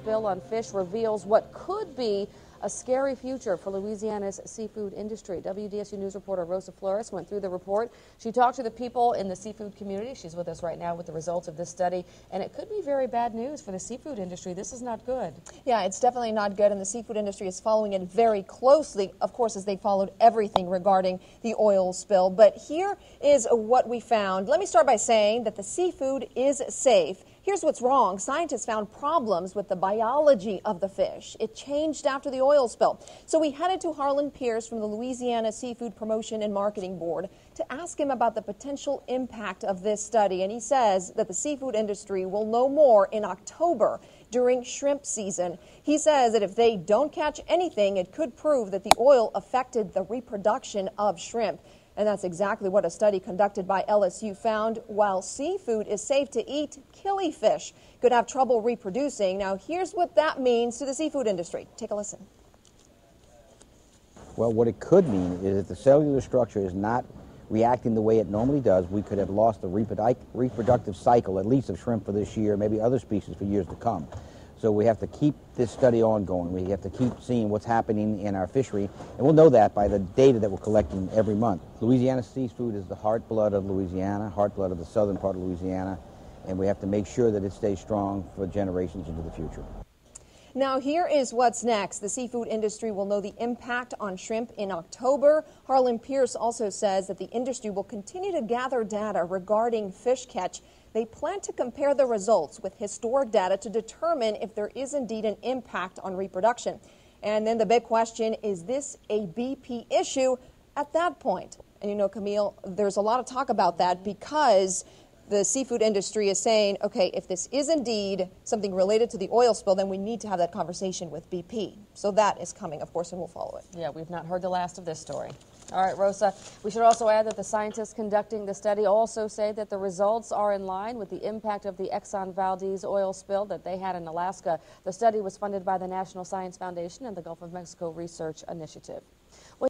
spill on fish reveals what could be a scary future for Louisiana's seafood industry. WDSU News reporter Rosa Flores went through the report. She talked to the people in the seafood community. She's with us right now with the results of this study, and it could be very bad news for the seafood industry. This is not good. Yeah, it's definitely not good, and the seafood industry is following it very closely, of course, as they followed everything regarding the oil spill. But here is what we found. Let me start by saying that the seafood is safe. Here's what's wrong. Scientists found problems with the biology of the fish. It changed after the oil spill. So we headed to Harlan Pierce from the Louisiana Seafood Promotion and Marketing Board to ask him about the potential impact of this study. And he says that the seafood industry will know more in October during shrimp season. He says that if they don't catch anything, it could prove that the oil affected the reproduction of shrimp. And that's exactly what a study conducted by LSU found. While seafood is safe to eat, killifish could have trouble reproducing. Now, here's what that means to the seafood industry. Take a listen. Well, what it could mean is if the cellular structure is not reacting the way it normally does, we could have lost the reproductive cycle, at least of shrimp for this year, maybe other species for years to come. So we have to keep this study ongoing. We have to keep seeing what's happening in our fishery, and we'll know that by the data that we're collecting every month. Louisiana seafood is the heart blood of Louisiana, heart blood of the southern part of Louisiana, and we have to make sure that it stays strong for generations into the future. Now, here is what's next. The seafood industry will know the impact on shrimp in October. Harlan Pierce also says that the industry will continue to gather data regarding fish catch. They plan to compare the results with historic data to determine if there is indeed an impact on reproduction. And then the big question, is this a BP issue at that point? And you know, Camille, there's a lot of talk about that because the seafood industry is saying, okay, if this is indeed something related to the oil spill, then we need to have that conversation with BP. So that is coming, of course, and we'll follow it. Yeah, we've not heard the last of this story. All right, Rosa, we should also add that the scientists conducting the study also say that the results are in line with the impact of the Exxon Valdez oil spill that they had in Alaska. The study was funded by the National Science Foundation and the Gulf of Mexico Research Initiative. Well,